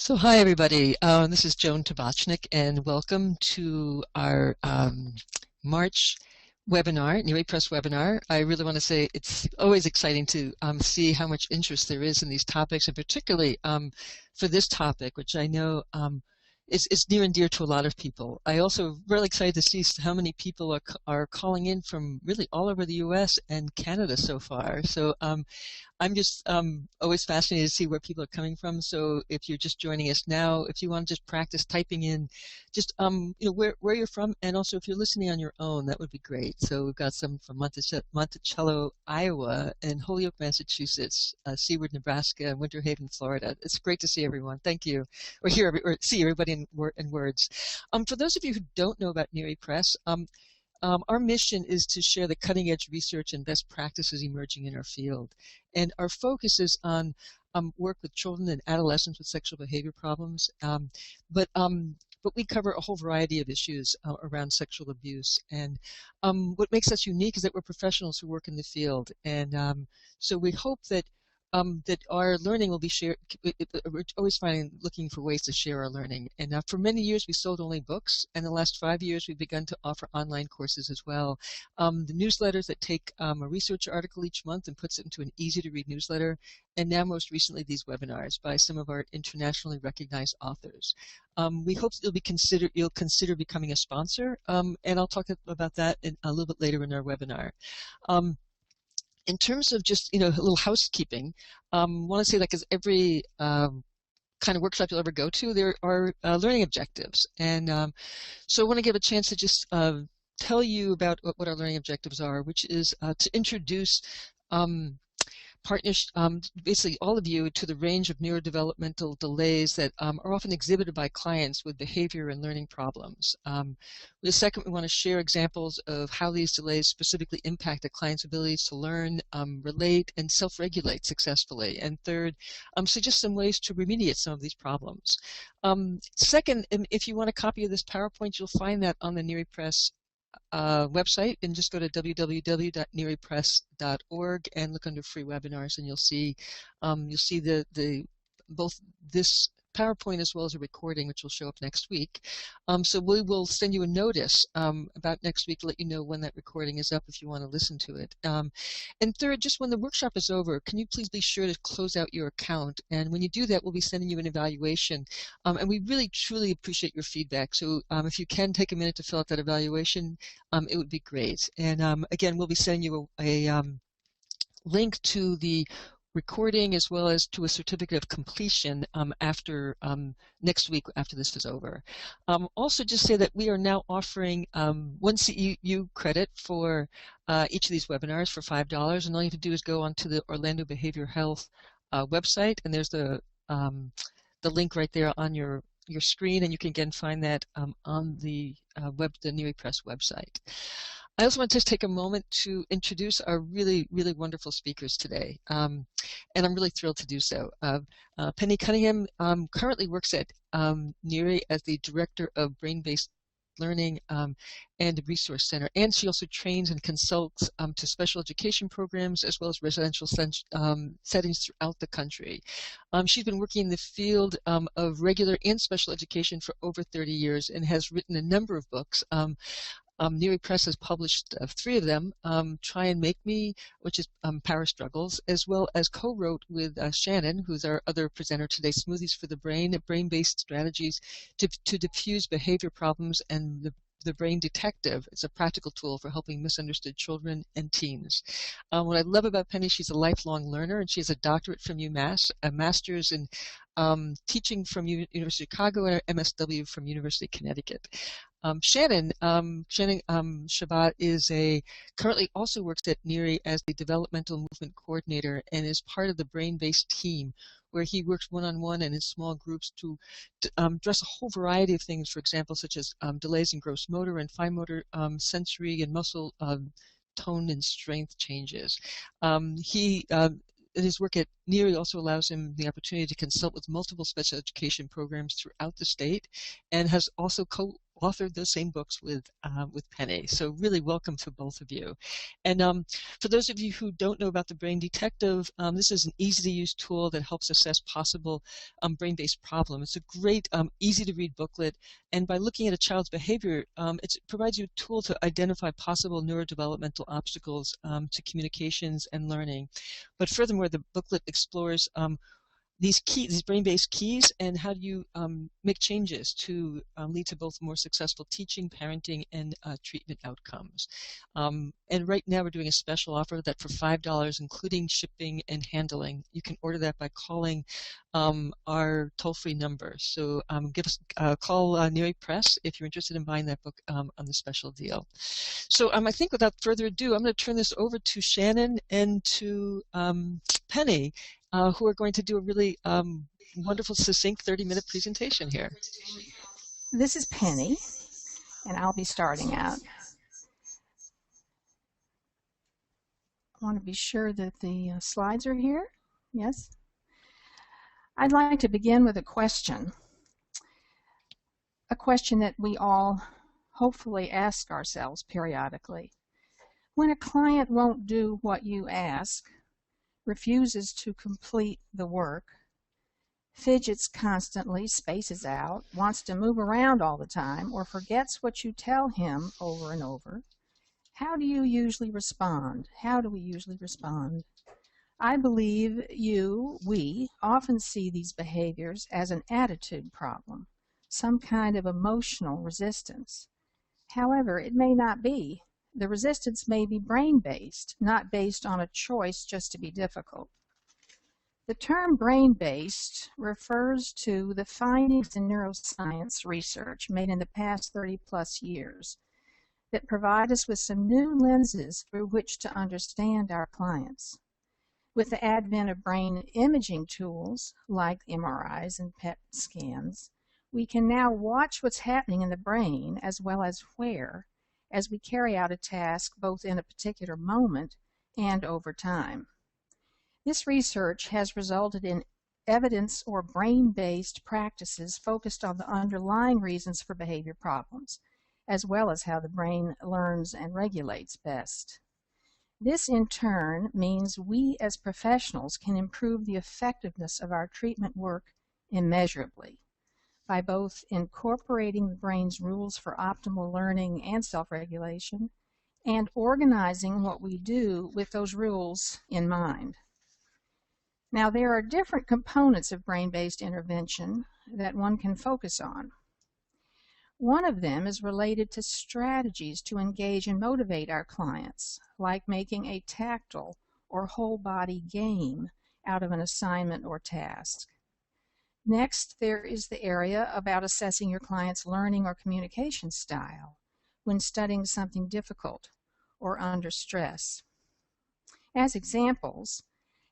So hi everybody, this is Joan Tabachnik and welcome to our March webinar, Neary Press webinar. I really want to say it's always exciting to see how much interest there is in these topics, and particularly for this topic, which I know is near and dear to a lot of people. I also really excited to see how many people are calling in from really all over the U.S. and Canada so far. So I'm just always fascinated to see where people are coming from. So if you're just joining us now, if you want to just practice typing in just where you're from, and also if you're listening on your own, that would be great. So we've got some from Monticello, Iowa, and Holyoke, Massachusetts, Seward, Nebraska, and Winter Haven, Florida. It's great to see everyone. Thank you, or see everybody in words. For those of you who don't know about Neary Press, our mission is to share the cutting-edge research and best practices emerging in our field. And our focus is on work with children and adolescents with sexual behavior problems. But we cover a whole variety of issues around sexual abuse. And what makes us unique is that we're professionals who work in the field. And so we hope that that our learning will be shared. We're always looking for ways to share our learning. And for many years, we sold only books. And the last 5 years, we've begun to offer online courses as well. The newsletters that take a research article each month and puts it into an easy-to-read newsletter. And now, most recently, these webinars by some of our internationally recognized authors. We hope that you'll consider becoming a sponsor. And I'll talk about that a little bit later in our webinar. In terms of just, a little housekeeping, I want to say that because every kind of workshop you'll ever go to, there are learning objectives. And so I want to give a chance to just tell you about what our learning objectives are, which is to introduce basically all of you to the range of neurodevelopmental delays that are often exhibited by clients with behavior and learning problems. The second, we want to share examples of how these delays specifically impact a client's abilities to learn, relate, and self-regulate successfully. And third, suggest some ways to remediate some of these problems. Second, if you want a copy of this PowerPoint, you'll find that on the Neary Press website, and just go to www.nearypress.org and look under free webinars, and you'll see both this PowerPoint as well as a recording, which will show up next week. So we will send you a notice about next week to let you know when that recording is up if you want to listen to it. And third, just when the workshop is over, can you please be sure to close out your account? And when you do that, we'll be sending you an evaluation. And we really, truly appreciate your feedback. So if you can take a minute to fill out that evaluation, it would be great. And again, we'll be sending you a link to the recording as well as to a certificate of completion after next week after this is over. Also just say that we are now offering 1 CEU credit for each of these webinars for $5, and all you have to do is go onto the Orlando Behavioral Health website, and there's the link right there on your screen, and you can again find that on the Neary Press website. I also want to just take a moment to introduce our really, really wonderful speakers today, and I'm really thrilled to do so. Penny Cunningham currently works at Neary as the Director of Brain-Based Learning and Resource Center, and she also trains and consults to special education programs as well as residential settings throughout the country. She's been working in the field of regular and special education for over 30 years and has written a number of books. Neary Press has published 3 of them, Try and Make Me, which is Power Struggles, as well as co-wrote with Shannon, who's our other presenter today, Smoothies for the Brain, brain-based strategies to diffuse behavior problems, and the Brain Detective. It's a practical tool for helping misunderstood children and teens. What I love about Penny, she's a lifelong learner, and she has a doctorate from UMass, a master's in teaching from University of Chicago, and an MSW from University of Connecticut. Shannon Shabbat currently also works at Neary as the Developmental Movement Coordinator and is part of the Brain-Based team, where he works one-on-one and in small groups to address a whole variety of things, for example, such as delays in gross motor and fine motor, sensory and muscle tone and strength changes. His work at Neary also allows him the opportunity to consult with multiple special education programs throughout the state, and has also authored those same books with Penny. So really welcome to both of you. And for those of you who don't know about the Brain Detective, this is an easy-to-use tool that helps assess possible brain-based problems. It's a great, easy-to-read booklet, and by looking at a child's behavior, it provides you a tool to identify possible neurodevelopmental obstacles to communications and learning. But furthermore, the booklet explores these brain-based keys, and how do you make changes to lead to both more successful teaching, parenting, and treatment outcomes. And right now we're doing a special offer that for $5, including shipping and handling, you can order that by calling our toll-free number. So give us call Neri Press if you're interested in buying that book on the special deal. So I think without further ado, I'm going to turn this over to Shannon and to Penny, who are going to do a really wonderful, succinct 30-minute presentation here. This is Penny, and I'll be starting out. I want to be sure that the slides are here. Yes? I'd like to begin with a question that we all hopefully ask ourselves periodically. When a client won't do what you ask, refuses to complete the work, fidgets constantly, spaces out, wants to move around all the time, or forgets what you tell him over and over, how do you usually respond? How do we usually respond? I believe we often see these behaviors as an attitude problem, some kind of emotional resistance. However, it may not be. The resistance may be brain-based, not based on a choice just to be difficult. The term brain-based refers to the findings in neuroscience research made in the past 30-plus years that provide us with some new lenses through which to understand our clients. With the advent of brain imaging tools like MRIs and PET scans, we can now watch what's happening in the brain as well as where, as we carry out a task both in a particular moment and over time. This research has resulted in evidence or brain-based practices focused on the underlying reasons for behavior problems, as well as how the brain learns and regulates best. This in turn means we as professionals can improve the effectiveness of our treatment work immeasurably by both incorporating the brain's rules for optimal learning and self-regulation, and organizing what we do with those rules in mind. Now, there are different components of brain-based intervention that one can focus on. One of them is related to strategies to engage and motivate our clients, like making a tactile or whole-body game out of an assignment or task. Next, there is the area about assessing your client's learning or communication style when studying something difficult or under stress. As examples,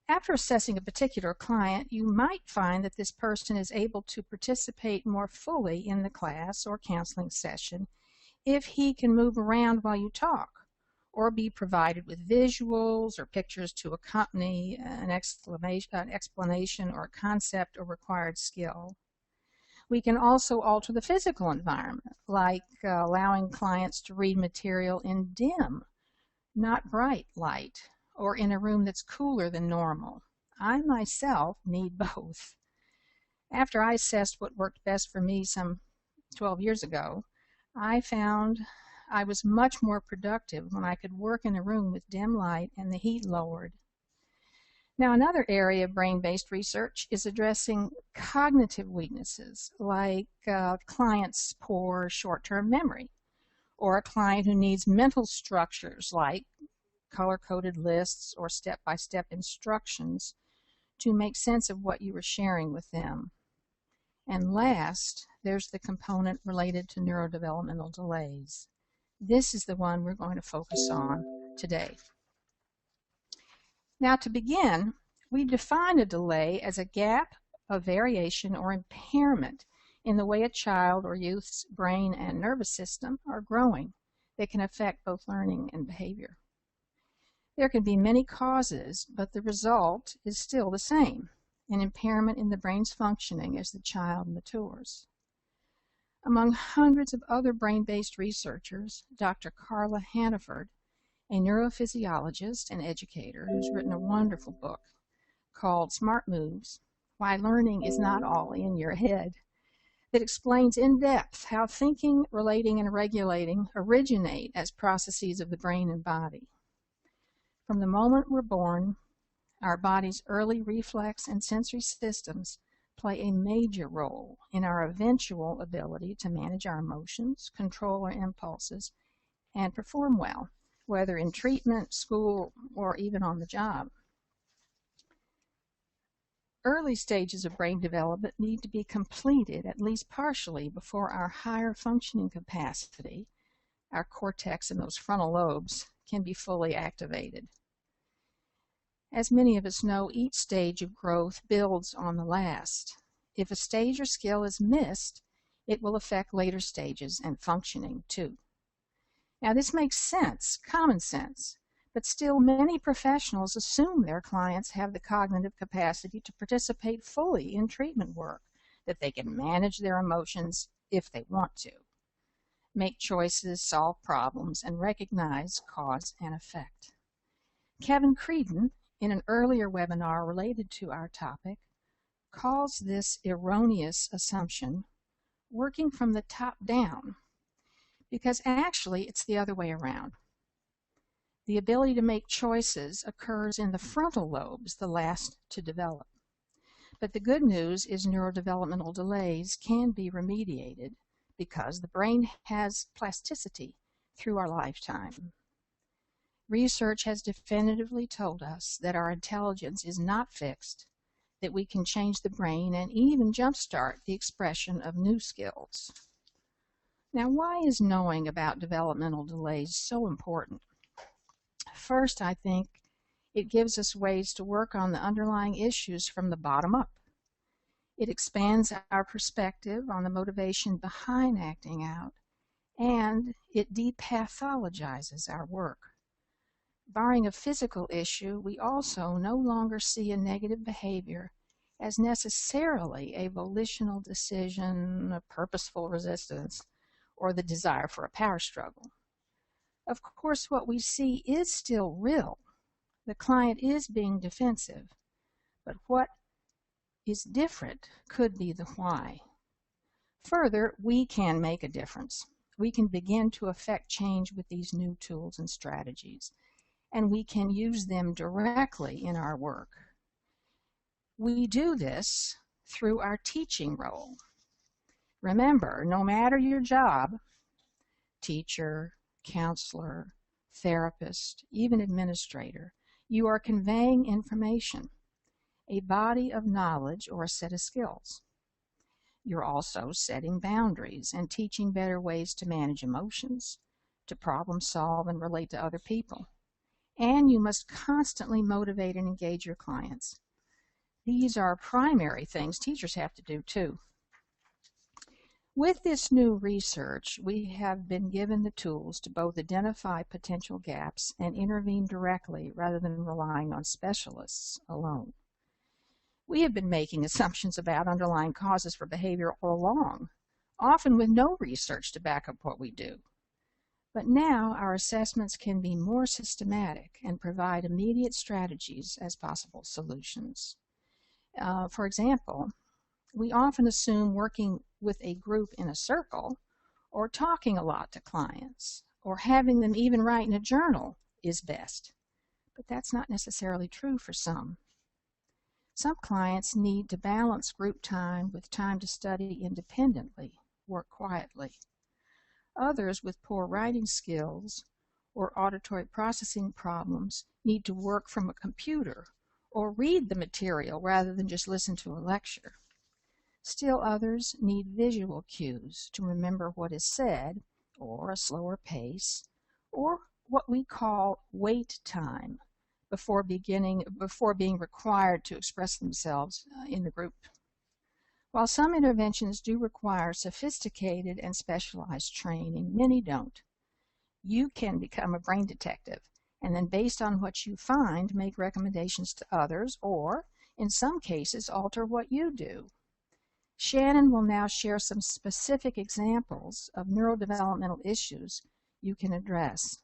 after assessing a particular client, you might find that this person is able to participate more fully in the class or counseling session if he can move around while you talk, or be provided with visuals or pictures to accompany an explanation or concept or required skill. We can also alter the physical environment, like allowing clients to read material in dim, not bright light, or in a room that's cooler than normal. I myself need both. After I assessed what worked best for me some 12 years ago, I found I was much more productive when I could work in a room with dim light and the heat lowered. Now, another area of brain-based research is addressing cognitive weaknesses, like a client's poor short-term memory, or a client who needs mental structures like color-coded lists or step-by-step instructions to make sense of what you were sharing with them. And last, there's the component related to neurodevelopmental delays. This is the one we're going to focus on today. Now, to begin, we define a delay as a gap of variation or impairment in the way a child or youth's brain and nervous system are growing that can affect both learning and behavior. There can be many causes, but the result is still the same, an impairment in the brain's functioning as the child matures. Among hundreds of other brain-based researchers, Dr. Carla Hannaford, a neurophysiologist and educator who's written a wonderful book called Smart Moves: Why Learning is Not All in Your Head, that explains in depth how thinking, relating, and regulating originate as processes of the brain and body. From the moment we're born, our body's early reflex and sensory systems play a major role in our eventual ability to manage our emotions, control our impulses, and perform well, whether in treatment, school, or even on the job. Early stages of brain development need to be completed, at least partially, before our higher functioning capacity, our cortex and those frontal lobes, can be fully activated. As many of us know, each stage of growth builds on the last. If a stage or skill is missed, it will affect later stages and functioning too. Now, this makes sense, common sense, but still many professionals assume their clients have the cognitive capacity to participate fully in treatment work, that they can manage their emotions if they want to, make choices, solve problems, and recognize cause and effect. Kevin Creedon, in an earlier webinar related to our topic, calls this erroneous assumption working from the top down, because actually it's the other way around. The ability to make choices occurs in the frontal lobes, the last to develop. But the good news is neurodevelopmental delays can be remediated because the brain has plasticity through our lifetime. Research has definitively told us that our intelligence is not fixed, that we can change the brain and even jumpstart the expression of new skills. Now, why is knowing about developmental delays so important? First, I think it gives us ways to work on the underlying issues from the bottom up. It expands our perspective on the motivation behind acting out, and it depathologizes our work. Barring a physical issue, we also no longer see a negative behavior as necessarily a volitional decision, a purposeful resistance, or the desire for a power struggle. Of course, what we see is still real. The client is being defensive, but what is different could be the why. Further, we can make a difference. We can begin to affect change with these new tools and strategies, and we can use them directly in our work. We do this through our teaching role. Remember, no matter your job, teacher, counselor, therapist, even administrator, you are conveying information, a body of knowledge or a set of skills. You're also setting boundaries and teaching better ways to manage emotions, to problem solve and relate to other people. And you must constantly motivate and engage your clients. These are primary things teachers have to do too. With this new research, we have been given the tools to both identify potential gaps and intervene directly rather than relying on specialists alone. We have been making assumptions about underlying causes for behavior all along, often with no research to back up what we do. But now our assessments can be more systematic and provide immediate strategies as possible solutions. For example, we often assume working with a group in a circle, or talking a lot to clients, or having them even write in a journal is best. But that's not necessarily true for some. Some clients need to balance group time with time to study independently, work quietly. Others with poor writing skills or auditory processing problems need to work from a computer or read the material rather than just listen to a lecture. Still others need visual cues to remember what is said, or a slower pace, or what we call wait time before being required to express themselves in the group. While some interventions do require sophisticated and specialized training, many don't. You can become a brain detective and then, based on what you find, make recommendations to others or, in some cases, alter what you do. Shannon will now share some specific examples of neurodevelopmental issues you can address,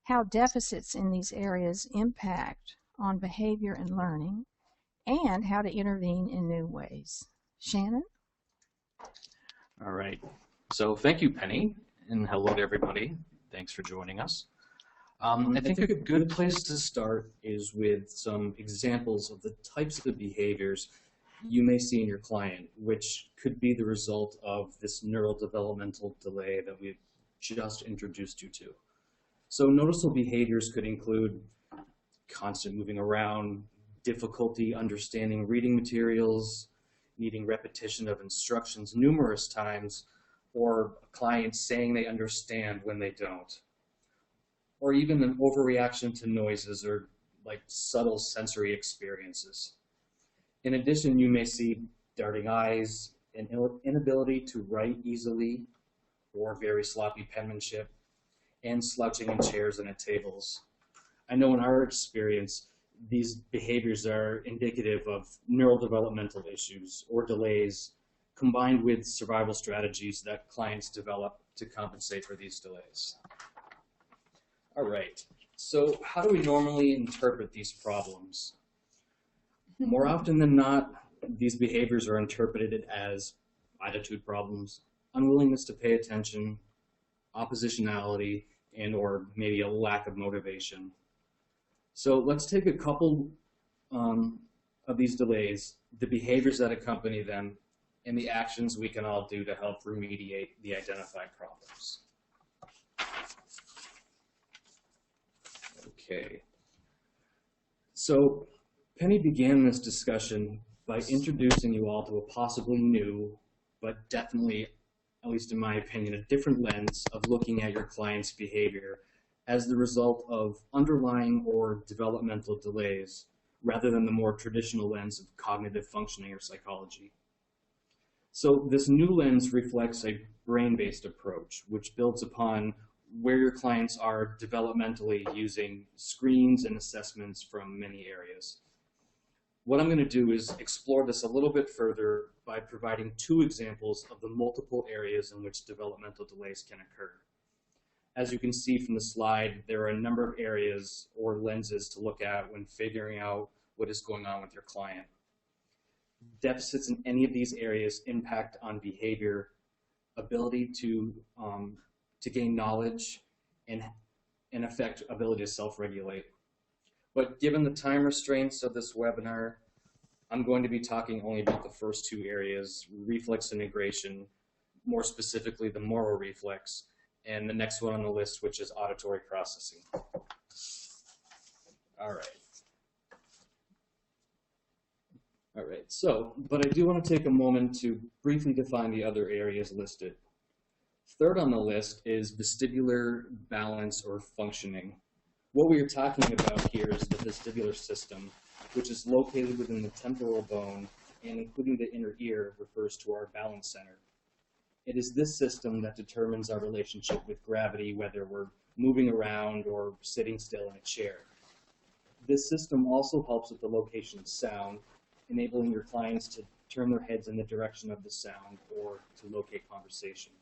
how deficits in these areas impact on behavior and learning, and how to intervene in new ways. Shannon? All right. So thank you, Penny, and hello to everybody. Thanks for joining us. I think a good place to start is with some examples of the types of behaviors you may see in your client, which could be the result of this neurodevelopmental delay that we've just introduced you to. So noticeable behaviors could include constant moving around, difficulty understanding reading materials, needing repetition of instructions numerous times, or a client saying they understand when they don't, or even an overreaction to noises or like subtle sensory experiences. In addition, you may see darting eyes, an inability to write easily, or very sloppy penmanship, and slouching in chairs and at tables. I know in our experience, these behaviors are indicative of neurodevelopmental issues or delays combined with survival strategies that clients develop to compensate for these delays. All right, so how do we normally interpret these problems? More often than not, these behaviors are interpreted as attitude problems, unwillingness to pay attention, oppositionality, and or maybe a lack of motivation. So let's take a couple of these delays, the behaviors that accompany them, and the actions we can all do to help remediate the identified problems. Okay. So Penny began this discussion by introducing you all to a possibly new, but definitely, at least in my opinion, a different lens of looking at your client's behavior as the result of underlying or developmental delays, rather than the more traditional lens of cognitive functioning or psychology. So this new lens reflects a brain-based approach, which builds upon where your clients are developmentally using screens and assessments from many areas. What I'm going to do is explore this a little bit further by providing two examples of the multiple areas in which developmental delays can occur. As you can see from the slide, there are a number of areas or lenses to look at when figuring out what is going on with your client. Deficits in any of these areas impact on behavior, ability to gain knowledge, and affect ability to self-regulate. But given the time restraints of this webinar, I'm going to be talking only about the first two areas, reflex integration, more specifically the motor reflex, and the next one on the list, which is auditory processing. All right, so, but I do want to take a moment to briefly define the other areas listed. Third on the list is vestibular balance or functioning. What we are talking about here is the vestibular system, which is located within the temporal bone and including the inner ear refers to our balance center. It is this system that determines our relationship with gravity, whether we're moving around or sitting still in a chair. This system also helps with the location of sound, enabling your clients to turn their heads in the direction of the sound or to locate conversation.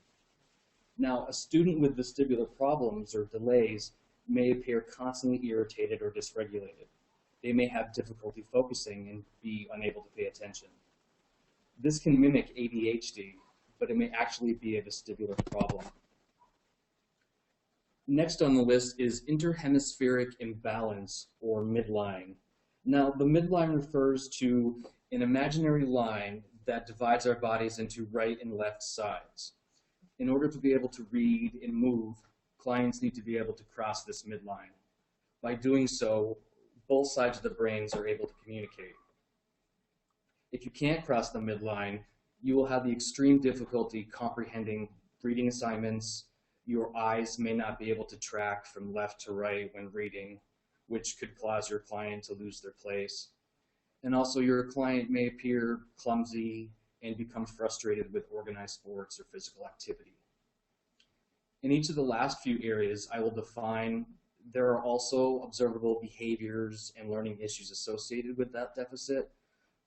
Now, a student with vestibular problems or delays may appear constantly irritated or dysregulated. They may have difficulty focusing and be unable to pay attention. This can mimic ADHD, but it may actually be a vestibular problem. Next on the list is interhemispheric imbalance or midline. Now, the midline refers to an imaginary line that divides our bodies into right and left sides. In order to be able to read and move, clients need to be able to cross this midline. By doing so, both sides of the brains are able to communicate. If you can't cross the midline, you will have the extreme difficulty comprehending reading assignments. Your eyes may not be able to track from left to right when reading, which could cause your client to lose their place. And also your client may appear clumsy and become frustrated with organized sports or physical activity. In each of the last few areas, I will define there are also observable behaviors and learning issues associated with that deficit,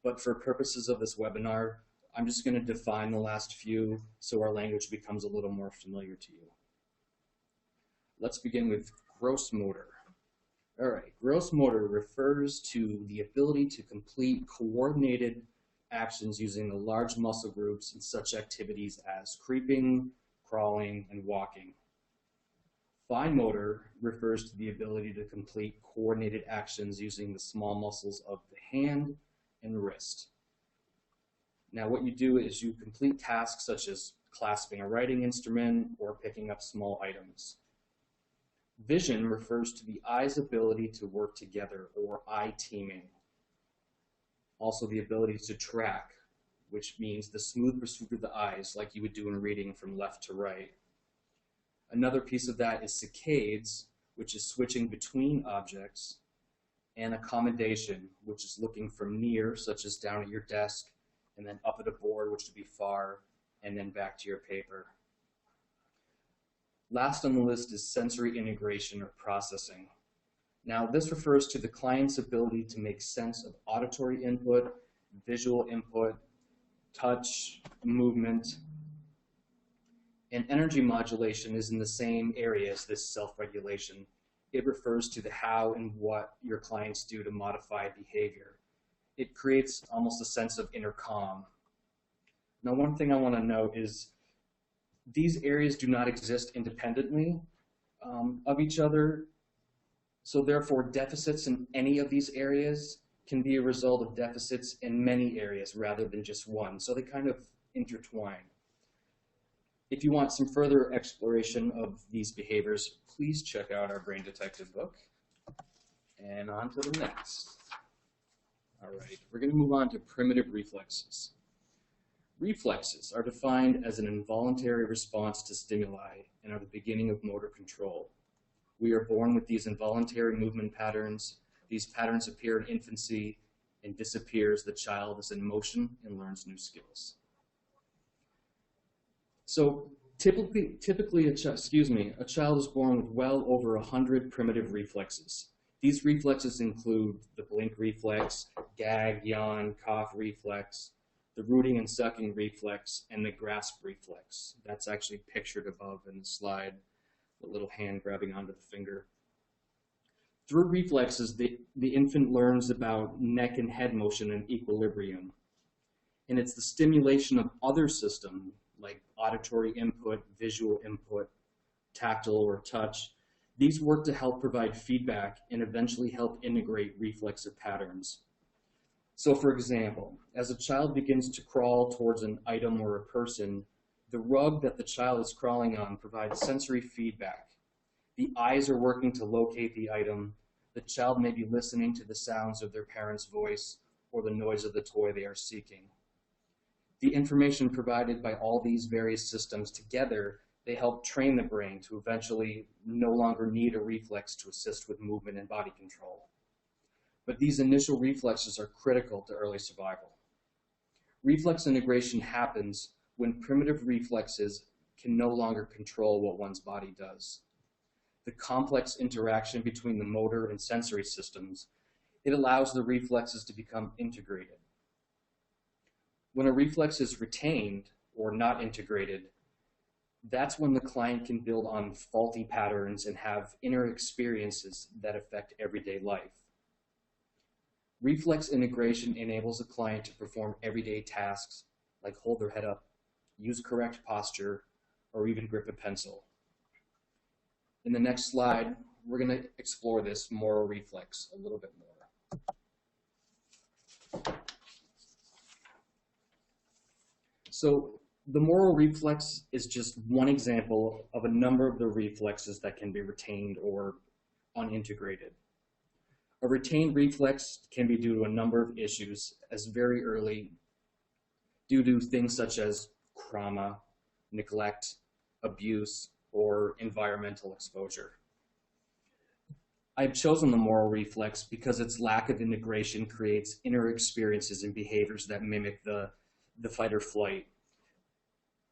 but for purposes of this webinar, I'm just going to define the last few so our language becomes a little more familiar to you. Let's begin with gross motor. All right, gross motor refers to the ability to complete coordinated actions using the large muscle groups in such activities as creeping, crawling, and walking. Fine motor refers to the ability to complete coordinated actions using the small muscles of the hand and wrist. Now what you do is you complete tasks such as clasping a writing instrument or picking up small items. Vision refers to the eye's ability to work together, or eye teaming. Also the ability to track, which means the smooth pursuit of the eyes like you would do in reading from left to right. Another piece of that is saccades, which is switching between objects, and accommodation, which is looking from near, such as down at your desk, and then up at a board, which would be far, and then back to your paper. Last on the list is sensory integration or processing. Now, this refers to the client's ability to make sense of auditory input, visual input, touch, movement, and energy modulation is in the same area as this self-regulation. It refers to the how and what your clients do to modify behavior. It creates almost a sense of inner calm. Now, one thing I want to note is these areas do not exist independently of each other, so therefore deficits in any of these areas can be a result of deficits in many areas rather than just one, so they kind of intertwine. If you want some further exploration of these behaviors, please check out our Brain Detective book. And on to the next. All right, we're going to move on to primitive reflexes. Reflexes are defined as an involuntary response to stimuli and are the beginning of motor control. We are born with these involuntary movement patterns. These patterns appear in infancy and disappear as the child is in motion and learns new skills. So typically a child is born with well over 100 primitive reflexes. These reflexes include the blink reflex, gag, yawn, cough reflex, the rooting and sucking reflex, and the grasp reflex. That's actually pictured above in the slide, the little hand grabbing onto the finger. Through reflexes, the infant learns about neck and head motion and equilibrium. And it's the stimulation of other systems like auditory input, visual input, tactile or touch. These work to help provide feedback and eventually help integrate reflexive patterns. So for example, as a child begins to crawl towards an item or a person, the rug that the child is crawling on provides sensory feedback. The eyes are working to locate the item. The child may be listening to the sounds of their parent's voice or the noise of the toy they are seeking. The information provided by all these various systems together, they help train the brain to eventually no longer need a reflex to assist with movement and body control. But these initial reflexes are critical to early survival. Reflex integration happens when primitive reflexes can no longer control what one's body does. The complex interaction between the motor and sensory systems, it allows the reflexes to become integrated. When a reflex is retained or not integrated, that's when the client can build on faulty patterns and have inner experiences that affect everyday life. Reflex integration enables a client to perform everyday tasks like hold their head up, use correct posture, or even grip a pencil. In the next slide, we're going to explore this moral reflex a little bit more. So the moral reflex is just one example of a number of the reflexes that can be retained or unintegrated. A retained reflex can be due to a number of issues as very early due to things such as trauma, neglect, abuse, or environmental exposure. I've chosen the moral reflex because its lack of integration creates inner experiences and behaviors that mimic the fight or flight.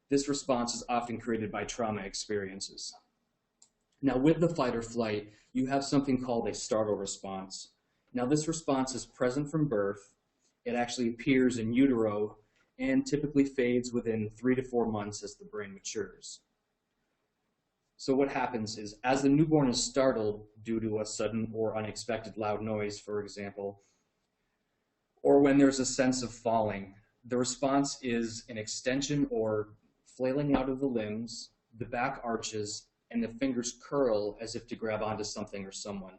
This response is often created by trauma experiences. Now with the fight or flight, you have something called a startle response. Now this response is present from birth. It actually appears in utero and typically fades within 3 to 4 months as the brain matures. So what happens is, as the newborn is startled due to a sudden or unexpected loud noise, for example, or when there's a sense of falling, the response is an extension or flailing out of the limbs, the back arches, and the fingers curl as if to grab onto something or someone.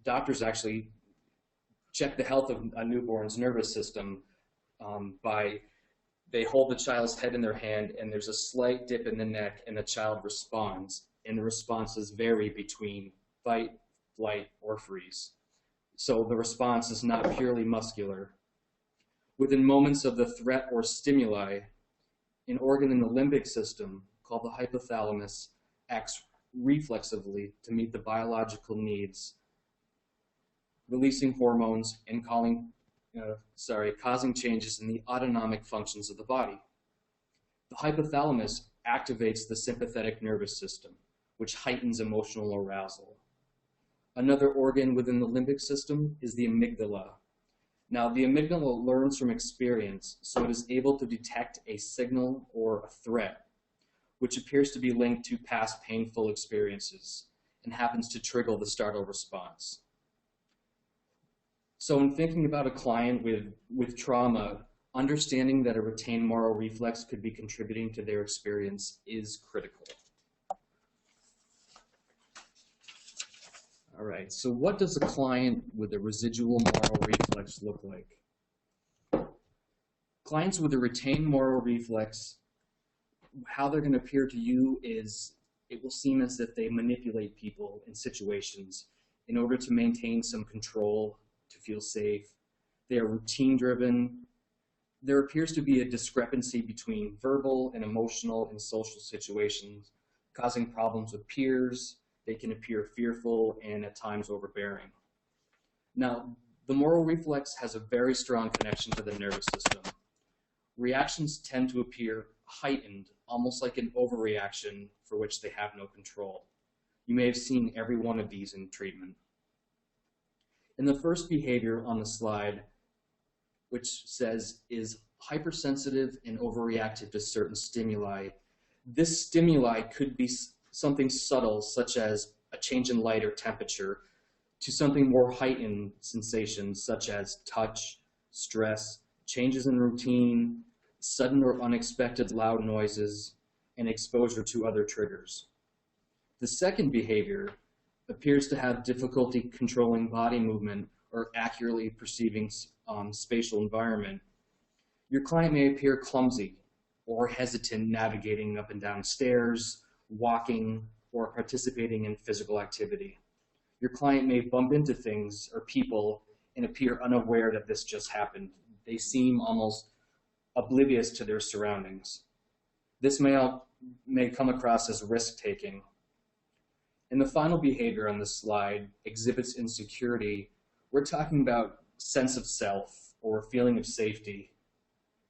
Doctors actually check the health of a newborn's nervous system they hold the child's head in their hand, and there's a slight dip in the neck, and the child responds. And the responses vary between fight, flight, or freeze. So the response is not purely muscular. Within moments of the threat or stimuli, an organ in the limbic system, called the hypothalamus, acts reflexively to meet the biological needs, releasing hormones and causing changes in the autonomic functions of the body. The hypothalamus activates the sympathetic nervous system, which heightens emotional arousal. Another organ within the limbic system is the amygdala. Now, the amygdala learns from experience, so it is able to detect a signal or a threat, which appears to be linked to past painful experiences and happens to trigger the startle response. So in thinking about a client with trauma, understanding that a retained moral reflex could be contributing to their experience is critical. All right, so what does a client with a residual moral reflex look like? Clients with a retained moral reflex, how they're going to appear to you is it will seem as if they manipulate people in situations in order to maintain some control, to feel safe. They are routine-driven. There appears to be a discrepancy between verbal and emotional and social situations, causing problems with peers. They can appear fearful and at times overbearing. Now, the moral reflex has a very strong connection to the nervous system. Reactions tend to appear heightened, almost like an overreaction for which they have no control. You may have seen every one of these in treatment. And the first behavior on the slide, which says is hypersensitive and overreactive to certain stimuli. This stimuli could be something subtle, such as a change in light or temperature, to something more heightened sensations, such as touch, stress, changes in routine, sudden or unexpected loud noises, and exposure to other triggers. The second behavior appears to have difficulty controlling body movement or accurately perceiving spatial environment. Your client may appear clumsy or hesitant navigating up and down stairs, walking, or participating in physical activity. Your client may bump into things or people and appear unaware that this just happened. They seem almost oblivious to their surroundings. This may come across as risk-taking. And the final behavior on this slide exhibits insecurity. We're talking about sense of self or feeling of safety.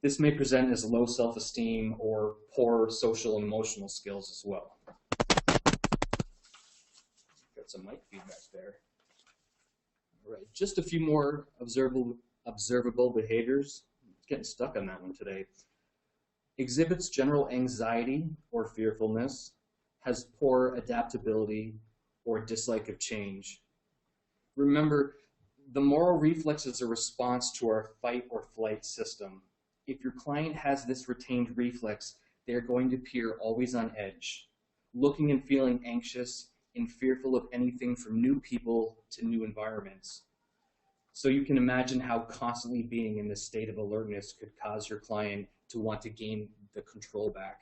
This may present as low self-esteem or poor social and emotional skills as well. Got some mic feedback there. All right, just a few more observable behaviors. Getting stuck on that one today. Exhibits general anxiety or fearfulness, has poor adaptability or dislike of change. Remember, the moral reflex is a response to our fight or flight system. If your client has this retained reflex, they are going to appear always on edge, looking and feeling anxious and fearful of anything from new people to new environments. So you can imagine how constantly being in this state of alertness could cause your client to want to gain the control back.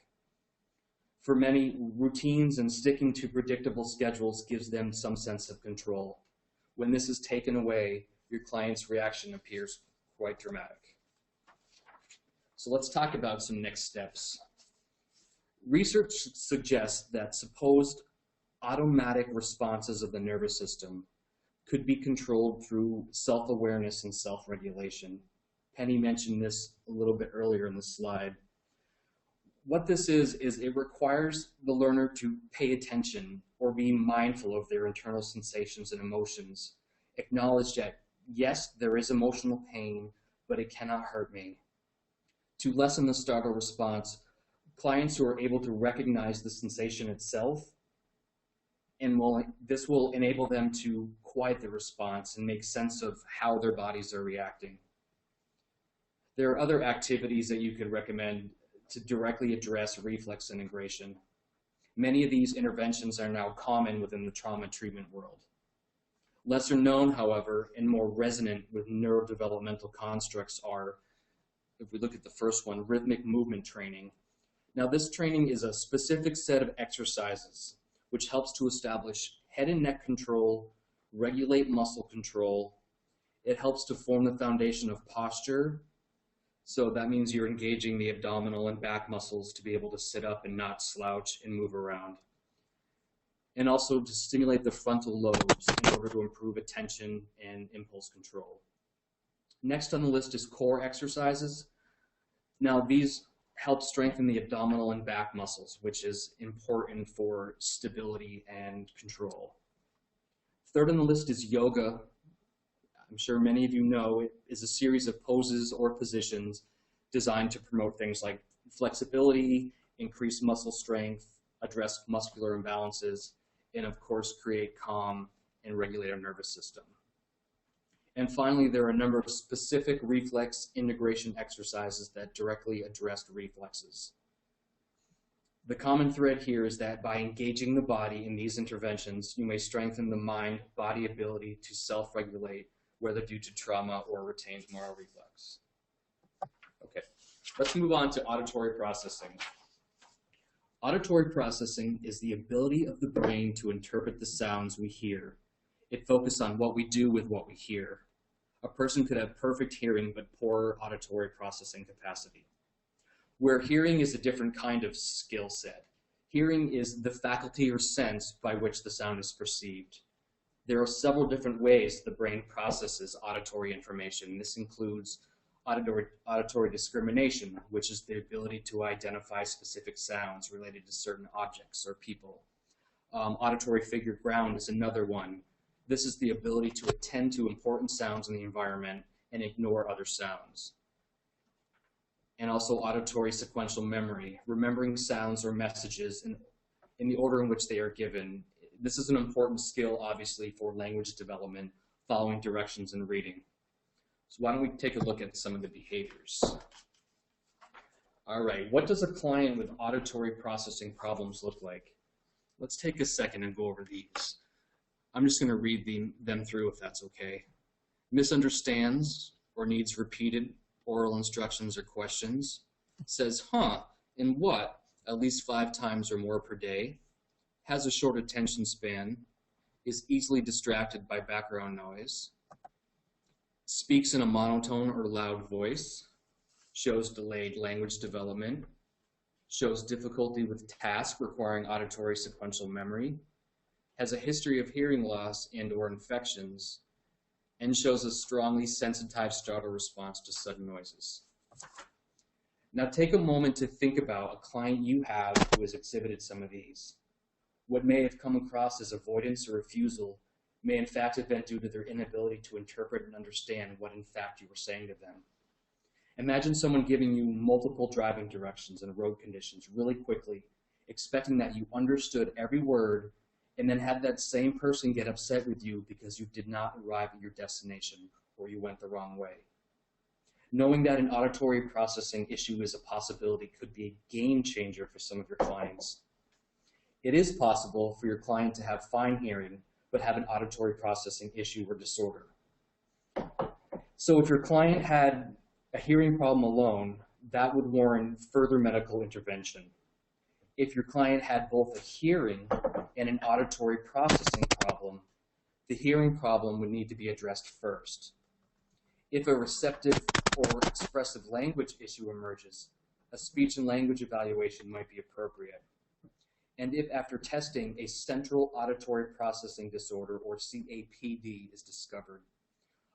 For many, routines and sticking to predictable schedules gives them some sense of control. When this is taken away, your client's reaction appears quite dramatic. So let's talk about some next steps. Research suggests that supposed automatic responses of the nervous system could be controlled through self-awareness and self-regulation. Penny mentioned this a little bit earlier in the slide. What this is it requires the learner to pay attention or be mindful of their internal sensations and emotions. Acknowledge that, yes, there is emotional pain, but it cannot hurt me. To lessen the startle response, clients who are able to recognize the sensation itself, and this will enable them to quiet the response and make sense of how their bodies are reacting. There are other activities that you could recommend to directly address reflex integration. Many of these interventions are now common within the trauma treatment world. Lesser known, however, and more resonant with neurodevelopmental constructs are, if we look at the first one, rhythmic movement training. Now, this training is a specific set of exercises which helps to establish head and neck control, regulate muscle control. It helps to form the foundation of posture. So that means you're engaging the abdominal and back muscles to be able to sit up and not slouch and move around. And also to stimulate the frontal lobes in order to improve attention and impulse control. Next on the list is core exercises. Now, these help strengthen the abdominal and back muscles, which is important for stability and control. Third on the list is yoga. I'm sure many of you know it is a series of poses or positions designed to promote things like flexibility, increase muscle strength, address muscular imbalances, and of course create calm and regulate our nervous system. And finally, there are a number of specific reflex integration exercises that directly address reflexes. The common thread here is that by engaging the body in these interventions, you may strengthen the mind-body ability to self-regulate, whether due to trauma or retained moral reflex. Okay, let's move on to auditory processing. Auditory processing is the ability of the brain to interpret the sounds we hear. It focuses on what we do with what we hear. A person could have perfect hearing but poor auditory processing capacity. Where hearing is a different kind of skill set. Hearing is the faculty or sense by which the sound is perceived. There are several different ways the brain processes auditory information. This includes auditory discrimination, which is the ability to identify specific sounds related to certain objects or people. Auditory figure ground is another one. This is the ability to attend to important sounds in the environment and ignore other sounds. And also auditory sequential memory, remembering sounds or messages in the order in which they are given. This is an important skill, obviously, for language development, following directions and reading. So why don't we take a look at some of the behaviors. All right, what does a client with auditory processing problems look like? Let's take a second and go over these. I'm just going to read them through if that's okay. Misunderstands or needs repeated oral instructions or questions. Says, huh, and what, at least 5 times or more per day. Has a short attention span. Is easily distracted by background noise. Speaks in a monotone or loud voice. Shows delayed language development. Shows difficulty with tasks requiring auditory sequential memory. Has a history of hearing loss and or infections, and shows a strongly sensitized startle response to sudden noises. Now take a moment to think about a client you have who has exhibited some of these. What may have come across as avoidance or refusal may in fact have been due to their inability to interpret and understand what in fact you were saying to them. Imagine someone giving you multiple driving directions and road conditions really quickly, expecting that you understood every word, and then have that same person get upset with you because you did not arrive at your destination or you went the wrong way. Knowing that an auditory processing issue is a possibility could be a game changer for some of your clients. It is possible for your client to have fine hearing but have an auditory processing issue or disorder. So if your client had a hearing problem alone, that would warrant further medical intervention. If your client had both a hearing and an auditory processing problem, the hearing problem would need to be addressed first. If a receptive or expressive language issue emerges, a speech and language evaluation might be appropriate. And if after testing a central auditory processing disorder or CAPD is discovered,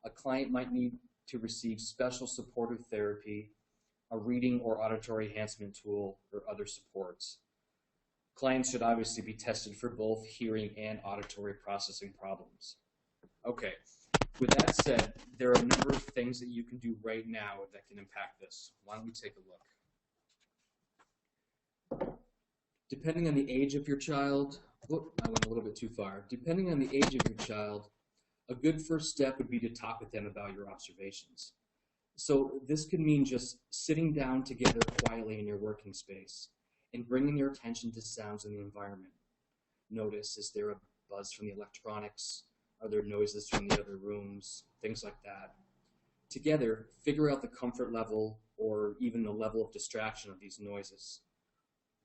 a client might need to receive special supportive therapy, a reading or auditory enhancement tool, or other supports. Clients should obviously be tested for both hearing and auditory processing problems. Okay, With that said, there are a number of things that you can do right now that can impact this. Why don't we take a look? Depending on the age of your child, whoop, I went a little bit too far. Depending on the age of your child, a good first step would be to talk with them about your observations. So this could mean just sitting down together quietly in your working space and bringing your attention to sounds in the environment. Notice, is there a buzz from the electronics? Are there noises from the other rooms? Things like that. Together, figure out the comfort level or even the level of distraction of these noises.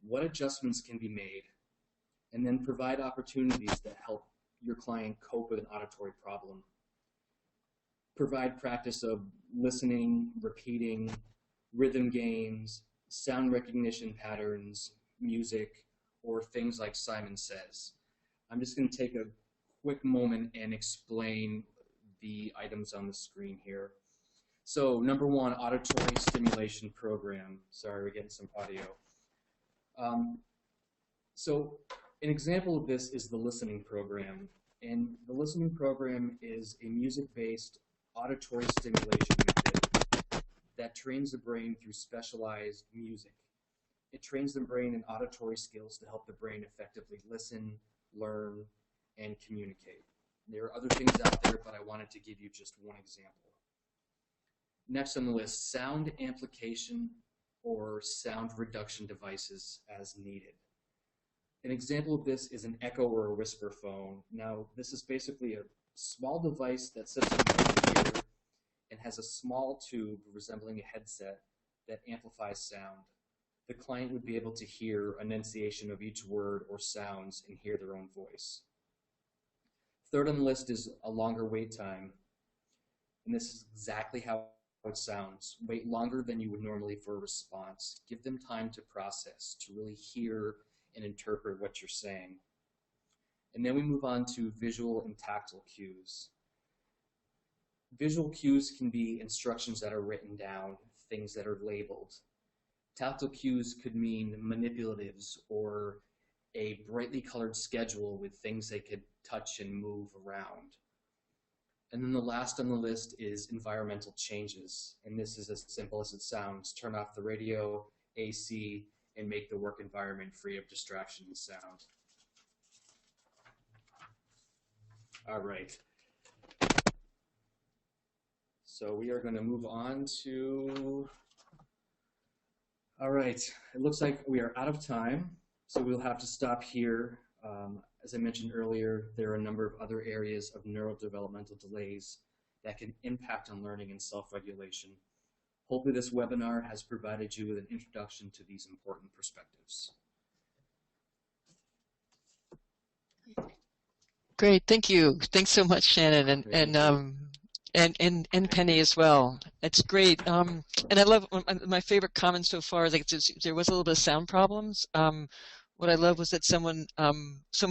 What adjustments can be made? And then provide opportunities that help your client cope with an auditory problem. Provide practice of listening, repeating, rhythm games, sound recognition patterns, music, or things like Simon Says. I'm just going to take a quick moment and explain the items on the screen here. So number one, auditory stimulation program. Sorry, we're getting some audio. So an example of this is the listening program. And the listening program is a music-based auditory stimulation method that trains the brain through specialized music. It trains the brain in auditory skills to help the brain effectively listen, learn, and communicate. There are other things out there, but I wanted to give you just one example. Next on the list, sound amplification or sound reduction devices as needed. An example of this is an Echo or a Whisper phone. Now, this is basically a small device that sits on the ear and has a small tube resembling a headset that amplifies sound. The client would be able to hear enunciation of each word or sounds and hear their own voice. Third on the list is a longer wait time. And this is exactly how it sounds. Wait longer than you would normally for a response. Give them time to process, to really hear and interpret what you're saying. And then we move on to visual and tactile cues. Visual cues can be instructions that are written down, things that are labeled. Tactile cues could mean manipulatives or a brightly colored schedule with things they could touch and move around. And then the last on the list is environmental changes. And this is as simple as it sounds. Turn off the radio, AC, and make the work environment free of distraction and sound. All right. So we are going to move on to, all right, it looks like we are out of time, so we'll have to stop here. As I mentioned earlier, there are a number of other areas of neurodevelopmental delays that can impact on learning and self-regulation. Hopefully this webinar has provided you with an introduction to these important perspectives. Great, thank you. Thanks so much, Shannon, and Penny as well. It's great, and I love my favorite comment so far. Like there was a little bit of sound problems. What I love was that someone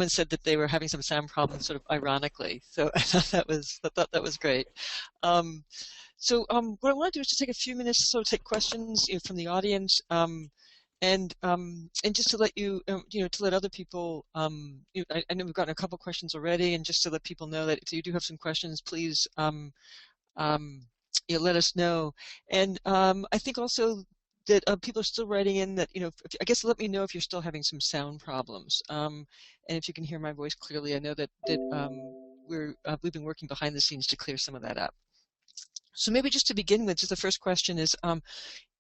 said that they were having some sound problems, sort of ironically. So I thought that was great. So what I want to do is to take a few minutes to sort of take questions from the audience, and just to let you, to let other people, I know we've gotten a couple questions already, and just to let people know that if you do have some questions, please, let us know. And I think also that people are still writing in that, I guess let me know if you're still having some sound problems, and if you can hear my voice clearly. I know that we've been working behind the scenes to clear some of that up. So maybe just to begin with, just the first question is,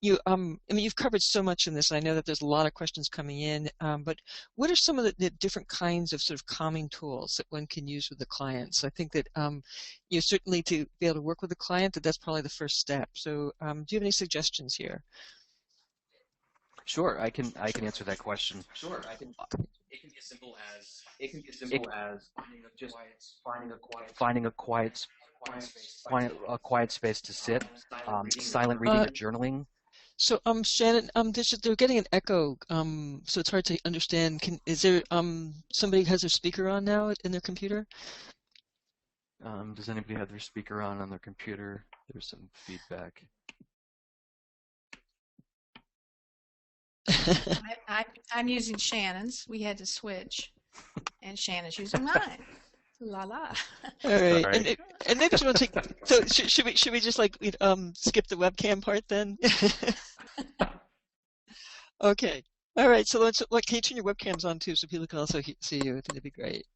you've covered so much in this, and I know that there's a lot of questions coming in, but what are some of the different kinds of sort of calming tools that one can use with the client? So I think that, certainly to be able to work with the client, that's probably the first step. So do you have any suggestions here? Sure, I can answer that question. Sure, it can be as simple as just finding a quiet space to sit, silent reading or journaling. So Shannon, they're getting an echo, so it's hard to understand. Is there somebody has their speaker on now in their computer? Does anybody have their speaker on their computer? There's some feedback. I'm using Shannon's. We had to switch, and Shannon's using mine. La la. All right, Sorry. and maybe just want to take. So should we just like skip the webcam part then? Okay. All right. So can you turn your webcams on too, so people can also see you? I think that'd be great.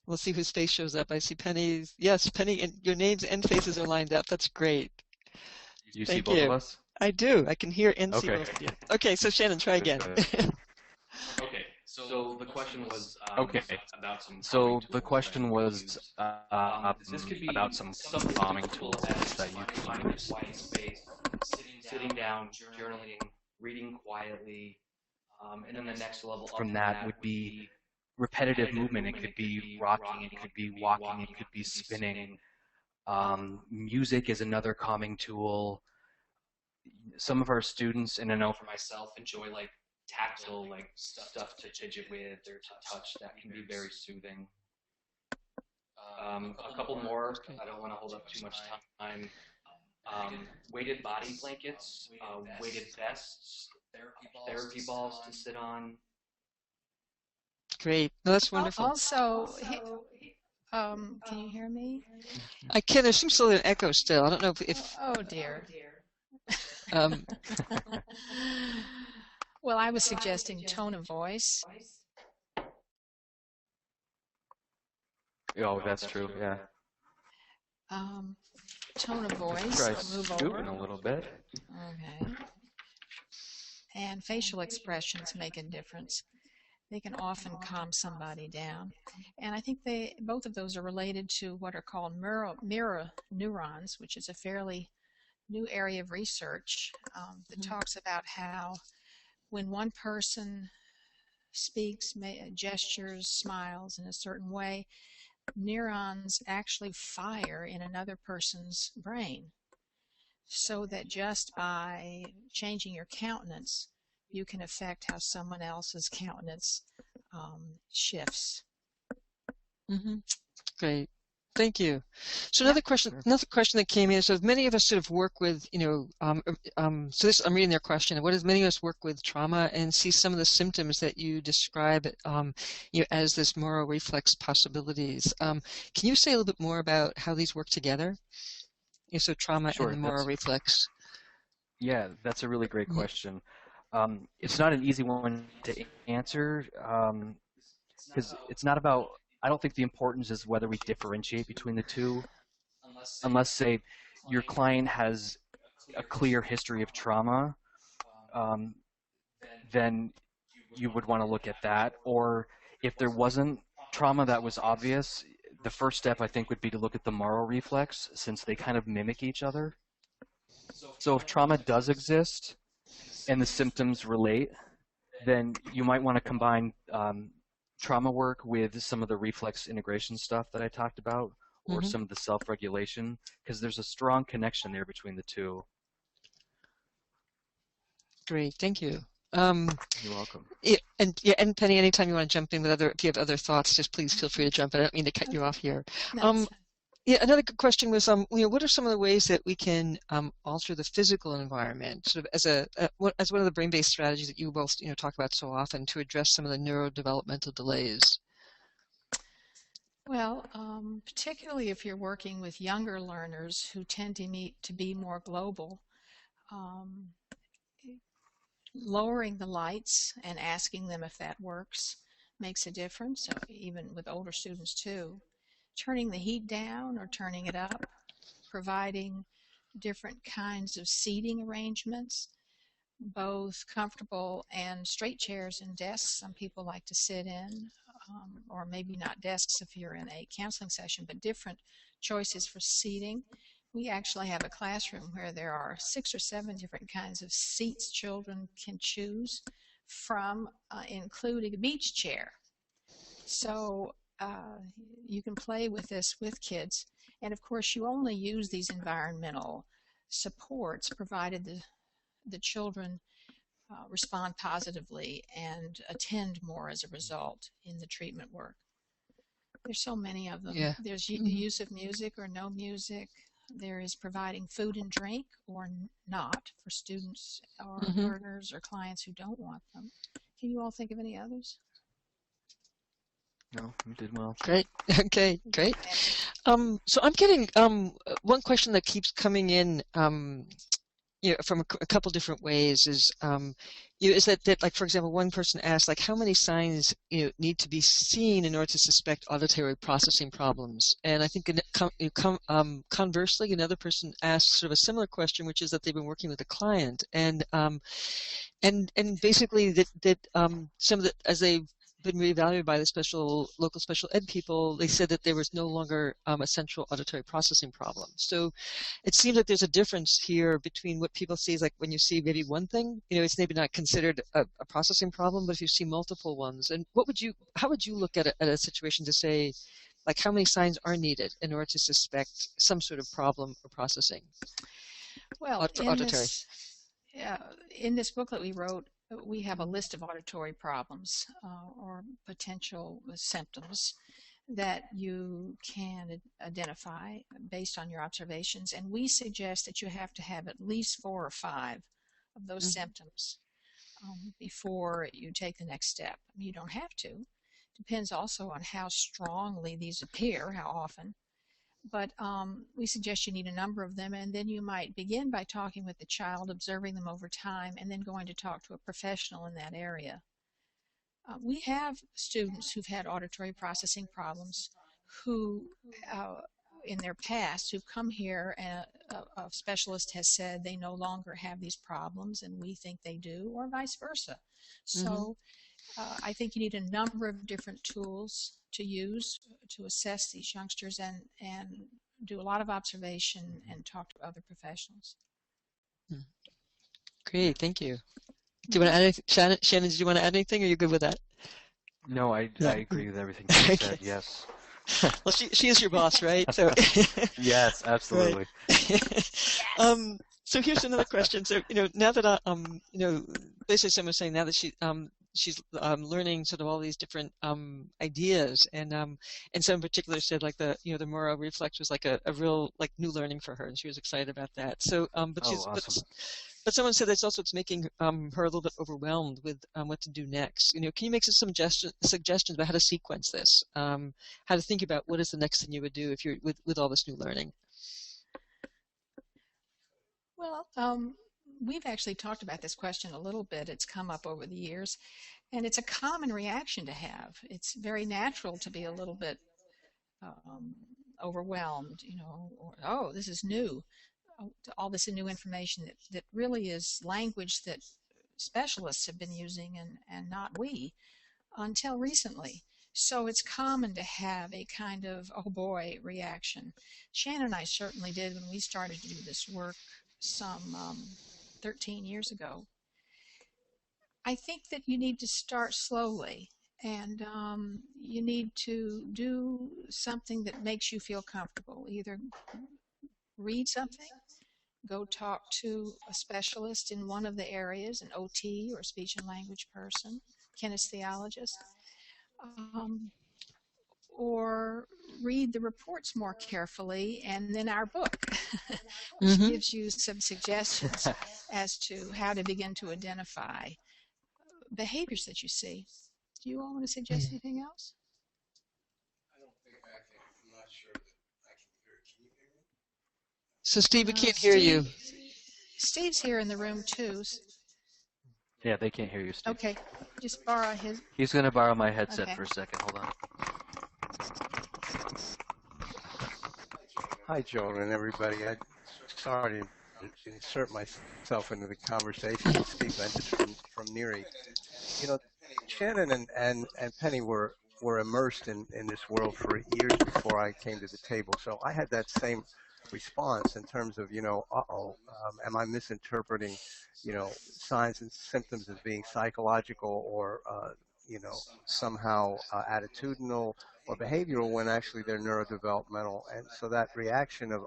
We'll see whose face shows up. I see Penny's. Yes, Penny, and your names and faces are lined up. That's great. Do you see Thank both you. of us? I do. I can hear and see Okay. both of you. Okay. So Shannon, try again. Okay, so the question was Okay. about some So calming the tools question that you was use. this could be about some some calming tools tools that you find can your use. quiet space, sitting down, journaling, reading quietly, and then the next level up From that would be repetitive movement. It could be rocking, it could be walking, it could be spinning. Music is another calming tool. Some of our students, and I know for myself, enjoy like tactile like stuff to fidget with or to touch that can be very soothing. A couple more. I don't want to hold up too much time. Weighted body blankets, weighted vests, therapy balls to sit on. Great. No, that's wonderful. Also, can you hear me? I can. There seems still an echo still. I don't know if Oh dear. um, Well, I was suggesting tone of voice. Oh, that's true. Yeah. Tone of voice. Try Move scooting over. a little bit. Okay. And facial expressions make a difference. They can often calm somebody down. And I think both of those are related to what are called mirror neurons, which is a fairly new area of research that talks about how when one person speaks, gestures, smiles in a certain way, neurons actually fire in another person's brain. So that just by changing your countenance, you can affect how someone else's countenance shifts. Mm-hmm. Great. Thank you. So Yep. another question that came in. So many of us sort of work with, so this, I'm reading their question. What is many of us work with trauma and see some of the symptoms that you describe, as this moral reflex possibilities. Can you say a little bit more about how these work together? So trauma Sure, and the moral reflex. Yeah, that's a really great question. It's not an easy one to answer because it's not about, I don't think the importance is whether we differentiate between the two, unless, say, your client has a clear history of trauma, then you would want to look at that. Or if there wasn't trauma that was obvious, the first step I think would be to look at the moral reflex, since they kind of mimic each other. So if trauma does exist and the symptoms relate, then you might want to combine trauma work with some of the reflex integration stuff that I talked about, or some of the self-regulation, because there's a strong connection there between the two. Great, thank you. You're welcome. And Penny, anytime you want to jump in with if you have other thoughts, just please feel free to jump in. I don't mean to cut you off here. No, another good question was, what are some of the ways that we can alter the physical environment, sort of as one of the brain-based strategies that you both talk about so often to address some of the neurodevelopmental delays? Well, particularly if you're working with younger learners who tend to be more global, lowering the lights and asking them if that works makes a difference, even with older students too. Turning the heat down or turning it up, providing different kinds of seating arrangements, both comfortable and straight chairs and desks some people like to sit in, or maybe not desks if you're in a counseling session, but different choices for seating. We actually have a classroom where there are 6 or 7 different kinds of seats children can choose from, including a beach chair. So you can play with this with kids. And of course, you only use these environmental supports provided the children respond positively and attend more as a result in the treatment work. There's so many of them. Yeah. There's the use of music or no music. There is providing food and drink or not for students or learners or clients who don't want them. Can you all think of any others? No, you did well. Great. Okay, great. So I'm getting one question that keeps coming in from a couple different ways is is that like, for example, one person asked, like, how many signs need to be seen in order to suspect auditory processing problems? And I think conversely, another person asked sort of a similar question, which is that they've been working with a client and basically that some of the, as they've been reevaluated by the local special ed people, they said that there was no longer a central auditory processing problem. So it seems like there's a difference here between what people see is like when you see maybe one thing, it's maybe not considered a processing problem, but if you see multiple ones, and how would you look at a situation to say, like, how many signs are needed in order to suspect some sort of problem or processing? Well, Auditory. In this booklet we wrote, we have a list of auditory problems or potential symptoms that you can identify based on your observations, and we suggest that you have to have at least 4 or 5 of those symptoms before you take the next step. I mean, you don't have to. Depends also on how strongly these appear, how often. But we suggest you need a number of them, and then you might begin by talking with the child, observing them over time, and then going to talk to a professional in that area. We have students who've had auditory processing problems who, in their past, who've come here and a specialist has said they no longer have these problems and we think they do, or vice versa. So I think you need a number of different tools to use to assess these youngsters and do a lot of observation and talk to other professionals. Great, thank you. Do you want to add anything? Shannon, did you want to add anything, or are you good with that? No, I agree with everything you said, yes. Well, she is your boss, right? So yes, absolutely. So here's another question. So now that basically someone was saying now that she's learning sort of all these different ideas, and some in particular said like the Moro reflex was like a real like new learning for her, and she was excited about that. So Awesome. But someone said it's making her a little bit overwhelmed with what to do next. Can you make some suggestions about how to sequence this, how to think about what is the next thing you would do if you're with all this new learning? Well, we've actually talked about this question a little bit. It's come up over the years, and it's a common reaction to have. It's very natural to be a little bit overwhelmed, or, oh, this is new. All this new information that really is language that specialists have been using and not we until recently. So it's common to have a kind of, oh boy, reaction. Shannon and I certainly did when we started to do this work some 13 years ago. I think that you need to start slowly, and you need to do something that makes you feel comfortable. Either read something, go talk to a specialist in one of the areas, an OT or speech and language person, kinestheologist, or read the reports more carefully, and then our book, which gives you some suggestions as to how to begin to identify behaviors that you see. Do you all want to suggest anything else? I don't think I'm not sure that I can hear it. Can you hear me? So Steve, we can't hear you. Steve's here in the room too. Yeah, they can't hear you, Steve. Okay, just borrow his. He's going to borrow my headset Okay. for a second. Hold on. Hi, Joan and everybody. I'm sorry to insert myself into the conversation. Steve Ventus from NERI. Shannon and Penny were immersed in this world for years before I came to the table. So I had that same response in terms of, am I misinterpreting, signs and symptoms as being psychological or, somehow attitudinal or behavioral when actually they're neurodevelopmental. And so that reaction of,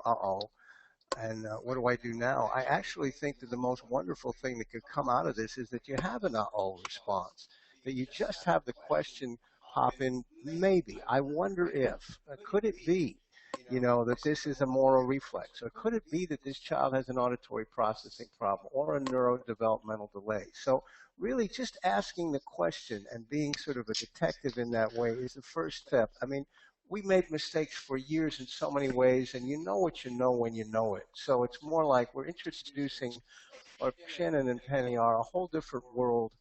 and what do I do now? I actually think that the most wonderful thing that could come out of this is that you have an response, that you just have the question pop in, maybe, I wonder if, could it be? that this is a moral reflex? Or could it be that this child has an auditory processing problem or a neurodevelopmental delay? So really just asking the question and being sort of a detective in that way is the first step. I mean, we made mistakes for years in so many ways, and you know what you know when you know it. So it's more like we're introducing, or Shannon and Penny are, a whole different world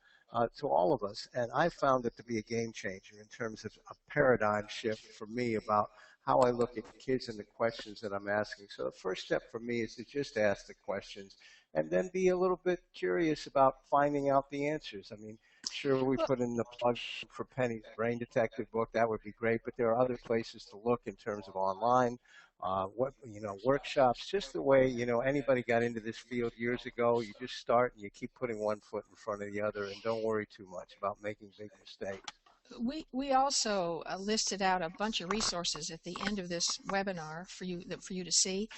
to all of us. And I found it to be a game changer in terms of a paradigm shift for me about how I look at kids and the questions that I'm asking. So the first step for me is to just ask the questions and then be a little bit curious about finding out the answers. I mean, sure, we put in the plug for Penny's Brain Detective book. That would be great, but there are other places to look in terms of online, workshops, just the way, anybody got into this field years ago. You just start and you keep putting one foot in front of the other and don't worry too much about making big mistakes. We also listed out a bunch of resources at the end of this webinar for you to see,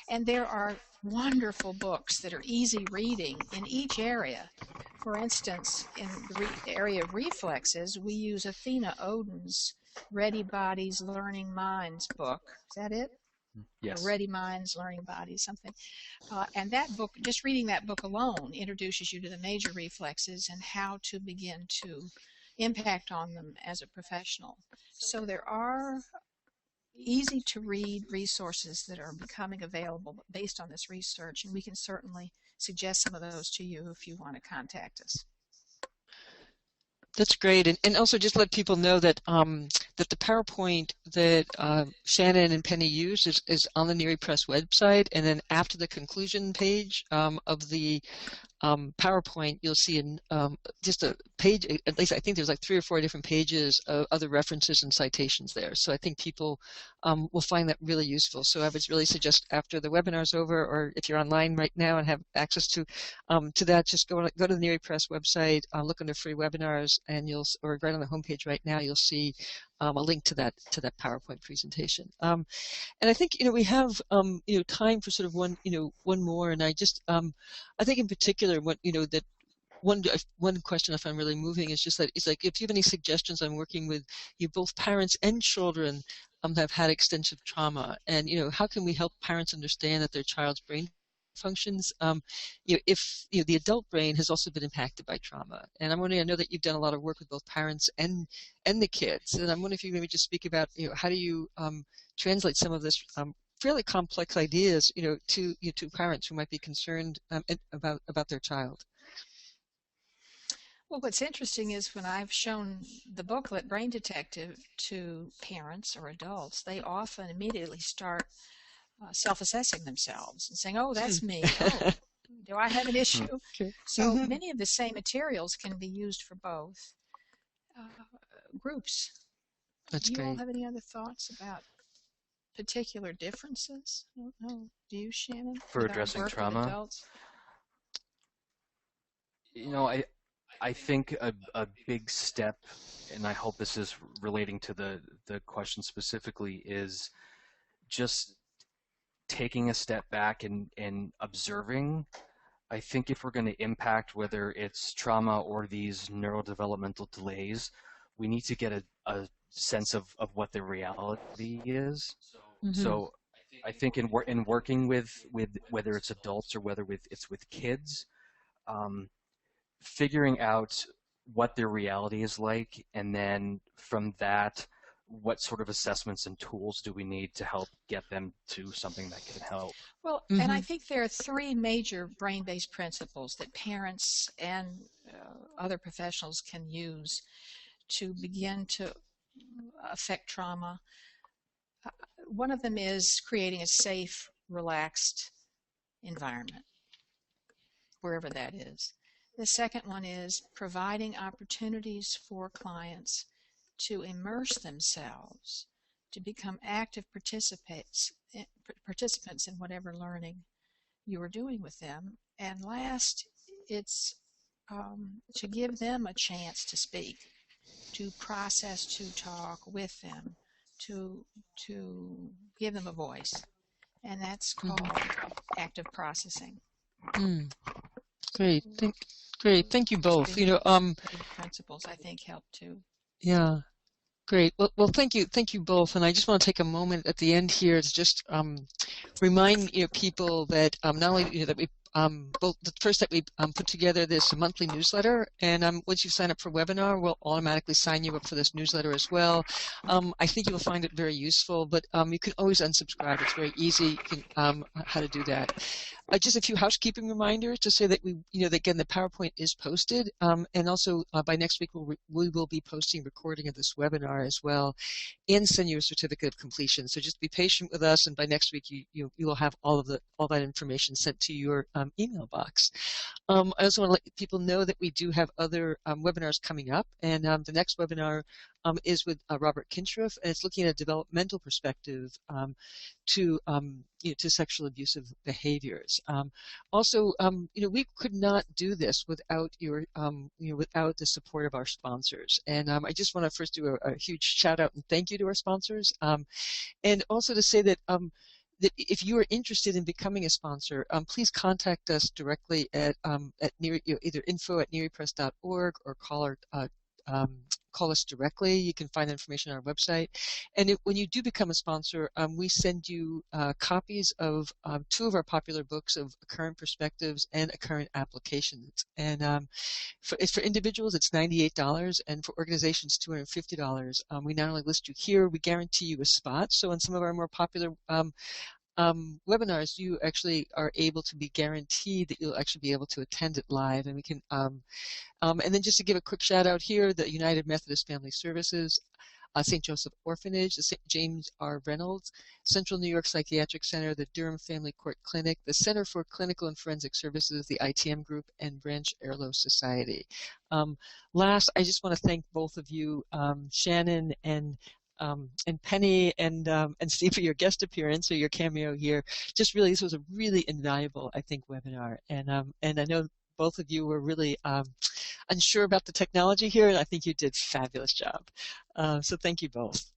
and there are wonderful books that are easy reading in each area. For instance, in the area of reflexes, we use Athena Oden's Ready Bodies, Learning Minds book. Is that it? Yes. Ready Minds, Learning Bodies, something. And that book, just reading that book alone, introduces you to the major reflexes and how to begin to impact on them as a professional. So there are easy to read resources that are becoming available based on this research, and we can certainly suggest some of those to you if you want to contact us. That's great, and also just let people know that that the PowerPoint that Shannon and Penny use is on the NERI Press website, and then after the conclusion page of the PowerPoint, you'll see just a page. At least I think there's like 3 or 4 different pages of other references and citations there. So I think people will find that really useful. So I would really suggest after the webinar's over, or if you're online right now and have access to that, just go to the NERI Press website, look under free webinars, and or right on the homepage right now, you'll see a link to that PowerPoint presentation. And I think we have time for sort of one more, and I just I think in particular that one question I find really moving is just that it's like, if you have any suggestions on working with both parents and children have had extensive trauma, and how can we help parents understand that their child's brain functions if the adult brain has also been impacted by trauma. And I'm wondering, I know that you've done a lot of work with both parents and the kids, and I'm wondering if you maybe just speak about how do you translate some of this fairly complex ideas to parents who might be concerned about their child. Well, what's interesting is when I've shown the booklet Brain Detective to parents or adults, they often immediately start self-assessing themselves and saying, oh, that's me. Oh, do I have an issue? Okay. So many of the same materials can be used for both groups. That's Do you great. all have any other thoughts about particular differences? I don't know. Do you, Shannon? For with our addressing work with trauma? adults? I think a big step, and I hope this is relating to the question specifically, is just taking a step back and observing. I think if we're going to impact whether it's trauma or these neurodevelopmental delays, we need to get a sense of what the reality is. Mm-hmm. So I think in working with whether it's adults or whether it's with kids, figuring out what their reality is like, and then from that, what sort of assessments and tools do we need to help get them to something that can help? Well, and I think there are 3 major brain-based principles that parents and other professionals can use to begin to affect trauma. One of them is creating a safe, relaxed environment, wherever that is. The second one is providing opportunities for clients to immerse themselves, to become active participants in whatever learning you are doing with them. And last, it's to give them a chance to speak, to process, to talk with them, to give them a voice. And that's called active processing. Great. Thank you both. Principles, I think, help too. Yeah. Great. Well, thank you both. And I just want to take a moment at the end here to just remind people that not only that we both the first that we put together this monthly newsletter, and once you sign up for webinar, we'll automatically sign you up for this newsletter as well. I think you'll find it very useful, but you can always unsubscribe. It's very easy. You can, how to do that. Just a few housekeeping reminders to say that that again, the PowerPoint is posted, and also by next week we will be posting recording of this webinar as well, and send you a certificate of completion. So just be patient with us, and by next week you will have all that information sent to your email box. I also want to let people know that we do have other webinars coming up, and the next webinar is with Robert Kinshroff, and it's looking at a developmental perspective to sexual abusive behaviors. Also, we could not do this without without the support of our sponsors. And I just want to first do a huge shout out and thank you to our sponsors, and also to say that that if you are interested in becoming a sponsor, please contact us directly at either info@nearypress.org or call us directly. You can find information on our website. And when you do become a sponsor, we send you copies of 2 of our popular books of current perspectives and current applications. And for individuals, it's $98, and for organizations, $250. We not only list you here, we guarantee you a spot. So in some of our more popular webinars, you actually are able to be guaranteed that you'll actually be able to attend it live, and we can. And then just to give a quick shout out here, the United Methodist Family Services, St. Joseph Orphanage, the St. James R. Reynolds, Central New York Psychiatric Center, the Durham Family Court Clinic, the Center for Clinical and Forensic Services, the ITM Group, and Branch Airlo Society. Last, I just want to thank both of you, Shannon and Penny and Steve, for your guest appearance or your cameo here. Just really, this was a really invaluable, I think, webinar, and I know both of you were really unsure about the technology here, and I think you did a fabulous job. So thank you both.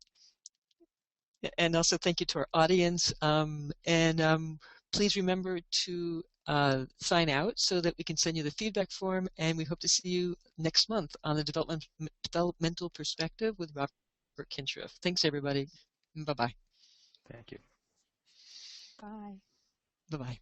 And also thank you to our audience. Please remember to sign out so that we can send you the feedback form, and we hope to see you next month on the developmental perspective with Robert Kinshroff. Thanks, everybody. Bye-bye. Thank you. Bye. Bye-bye.